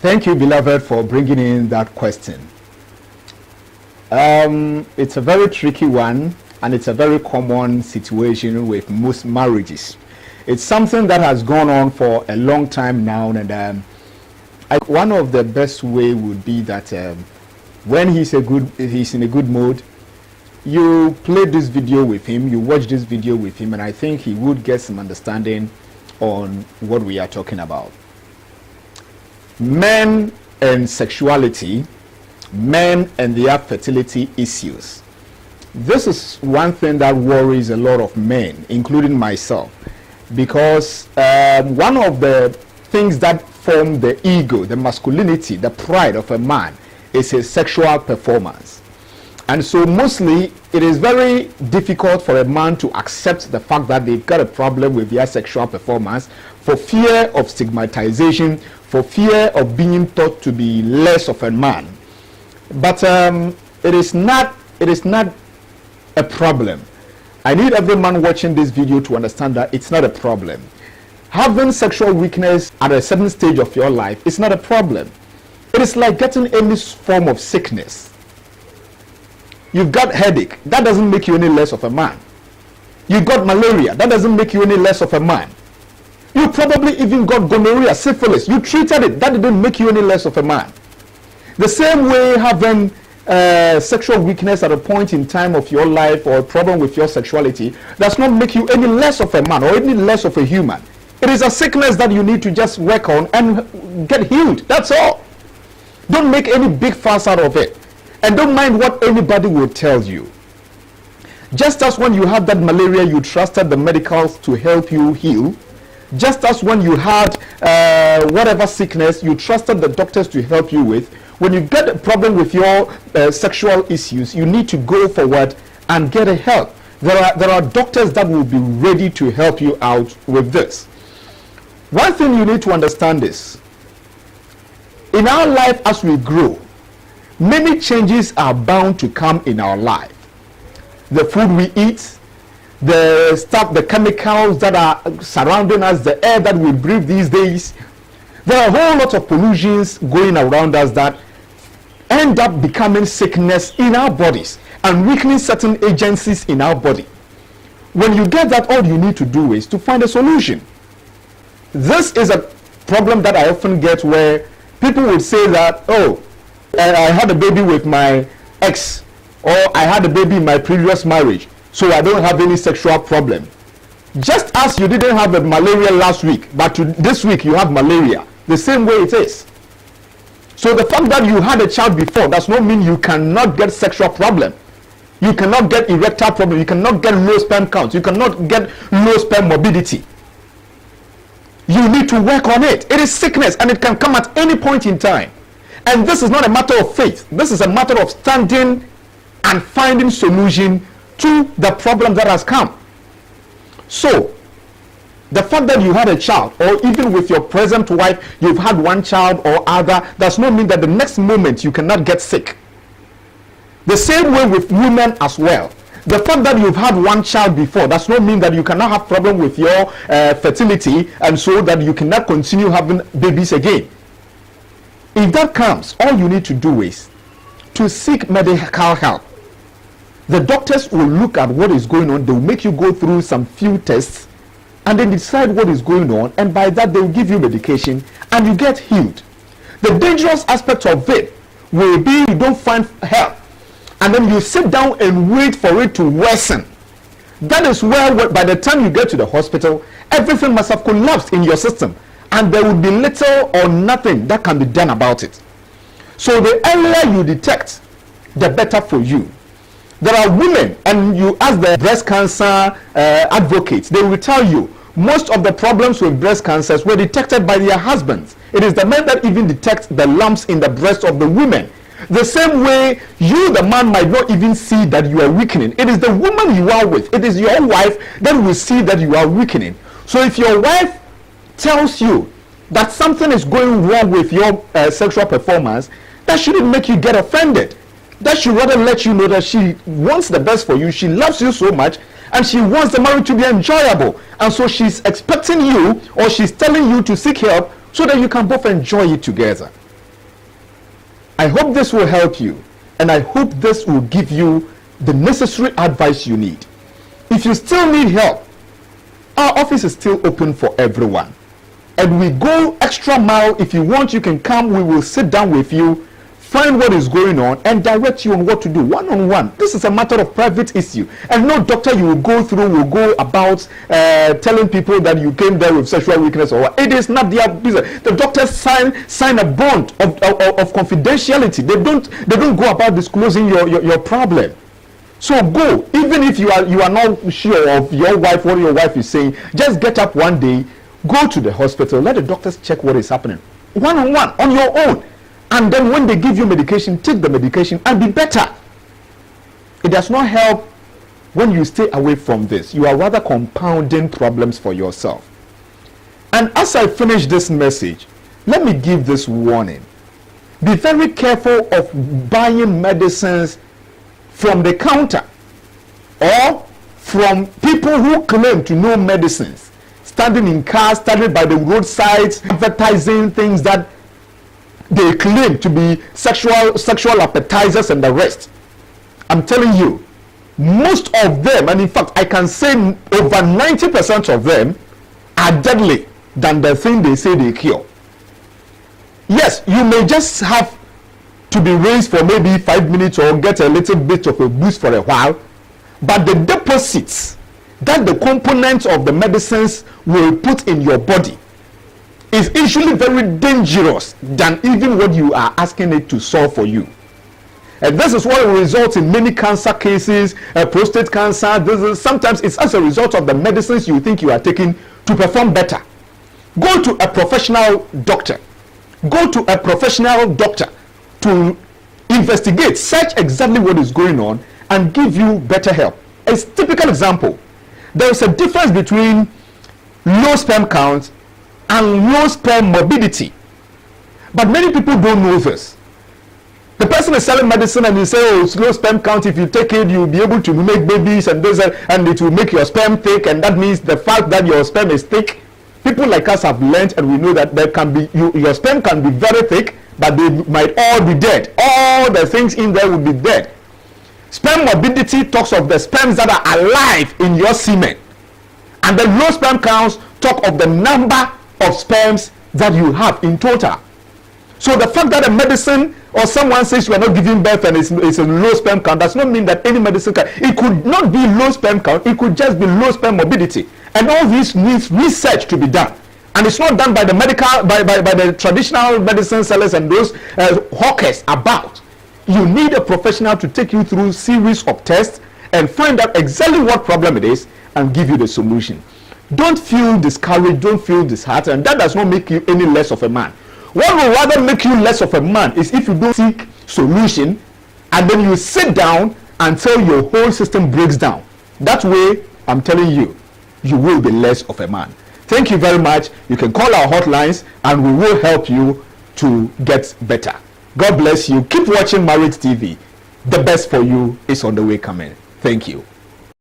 Thank you, beloved, for bringing in that question. It's a very tricky one, and it's a very common situation with most marriages. It's something that has gone on for a long time now, and one of the best way would be that when he's in a good mood, you play this video with him, you watch this video with him, and I think he would get some understanding on what we are talking about. Men and sexuality, men and their fertility issues. This is one thing that worries a lot of men, including myself, because one of the things that form the ego, the masculinity, the pride of a man is his sexual performance. And so mostly it is very difficult for a man to accept the fact that they've got a problem with their sexual performance for fear of stigmatization, for fear of being thought to be less of a man. But it is not a problem. I need every man watching this video to understand that it's not a problem. Having sexual weakness at a certain stage of your life is not a problem. It is like getting any form of sickness. You've got headache, that doesn't make you any less of a man. You got malaria, that doesn't make you any less of a man. You probably even got gonorrhea, syphilis, you treated it, that didn't make you any less of a man. The same way having sexual weakness at a point in time of your life or a problem with your sexuality does not make you any less of a man or any less of a human. It is a sickness that you need to just work on and get healed, that's all. Don't make any big fuss out of it. And don't mind what anybody will tell you. Just as when you had that malaria, you trusted the medicals to help you heal. Just as when you had whatever sickness, you trusted the doctors to help you with. When you get a problem with your sexual issues, you need to go forward and get a help. There are doctors that will be ready to help you out with this. One thing you need to understand is, in our life as we grow, many changes are bound to come in our life. The food we eat, the stuff, the chemicals that are surrounding us, the air that we breathe these days. There are a whole lot of pollutions going around us that end up becoming sickness in our bodies and weakening certain agencies in our body. When you get that, all you need to do is to find a solution. This is a problem that I often get where people would say that, oh, I had a baby with my ex, or I had a baby in my previous marriage, so I don't have any sexual problem. Just as you didn't have a malaria last week, but this week you have malaria, the same way it is. So the fact that you had a child before does not mean you cannot get sexual problem. You cannot get erectile problem, you cannot get low sperm count, you cannot get low sperm mobility. You need to work on it. It is sickness and it can come at any point in time. And this is not a matter of faith. This is a matter of standing and finding solution to the problem that has come. So, the fact that you had a child, or even with your present wife, you've had one child or other, does not mean that the next moment you cannot get sick. The same way with women as well. The fact that you've had one child before does not mean that you cannot have problem with your fertility, and so that you cannot continue having babies again. If that comes, all you need to do is to seek medical help. The doctors will look at what is going on. They will make you go through some few tests and then decide what is going on, and by that they will give you medication and you get healed. The dangerous aspect of it will be you don't find help and then you sit down and wait for it to worsen. That is where by the time you get to the hospital, everything must have collapsed in your system, and there will be little or nothing that can be done about it. So the earlier you detect, the better for you. There are women, and you ask the breast cancer advocates, they will tell you most of the problems with breast cancers were detected by their husbands. It is the men that even detect the lumps in the breast of the women. The same way you, the man, might not even see that you are weakening. It is the woman you are with, it is your wife that will see that you are weakening. So if your wife tells you that something is going wrong with your sexual performance, that shouldn't make you get offended. That should rather let you know that she wants the best for you, she loves you so much, and she wants the marriage to be enjoyable. And so she's expecting you, or she's telling you to seek help so that you can both enjoy it together. I hope this will help you, and I hope this will give you the necessary advice you need. If you still need help, our office is still open for everyone, and we go extra mile. If you want, you can come. We will sit down with you, find what is going on, and direct you on what to do one-on-one. This is a matter of private issue, and no doctor you will go through will go about telling people that you came there with sexual weakness or what. It is not their business. The doctors sign a bond of confidentiality. They don't go about disclosing your problem. So go, even if you are not sure of your wife, what your wife is saying. Just get up one day, go to the hospital, let the doctors check what is happening one-on-one on your own. And then when they give you medication, take the medication and be better. It does not help when you stay away from this. You are rather compounding problems for yourself. And as I finish this message, let me give this warning. Be very careful of buying medicines from the counter or from people who claim to know medicines, standing in cars, standing by the roadsides, advertising things that they claim to be sexual appetizers and the rest. I'm telling you, most of them, and in fact I can say over 90% of them, are deadly than the thing they say they cure. Yes, you may just have to be raised for maybe 5 minutes or get a little bit of a boost for a while, but the deposits that the components of the medicines will put in your body is usually very dangerous than even what you are asking it to solve for you. And this is what results in many cancer cases, prostate cancer. Sometimes it's as a result of the medicines you think you are taking to perform better. Go to a professional doctor. Go to a professional doctor to investigate, search exactly what is going on, and give you better help. A typical example, there is a difference between low sperm count and low sperm morbidity. But many people don't know this. The person is selling medicine and he says, oh, it's low sperm count. If you take it, you'll be able to make babies and this, and it will make your sperm thick. And that means the fact that your sperm is thick. People like us have learned, and we know that there can be your sperm can be very thick, but they might all be dead. All the things in there will be dead. Sperm morbidity talks of the sperms that are alive in your semen, and the low sperm counts talk of the number of sperms that you have in total. So the fact that a medicine or someone says you are not giving birth and it's a low sperm count does not mean that any medicine can. It could not be low sperm count. It could just be low sperm morbidity, and all this needs research to be done. And it's not done by the by the traditional medicine sellers and those hawkers about. You need a professional to take you through a series of tests and find out exactly what problem it is and give you the solution. Don't feel discouraged, don't feel disheartened, and that does not make you any less of a man. What will rather make you less of a man is if you don't seek solution and then you sit down until your whole system breaks down. That way, I'm telling you, you will be less of a man. Thank you very much. You can call our hotlines and we will help you to get better. God bless you. Keep watching Marriage TV. The best for you is on the way coming. Thank you.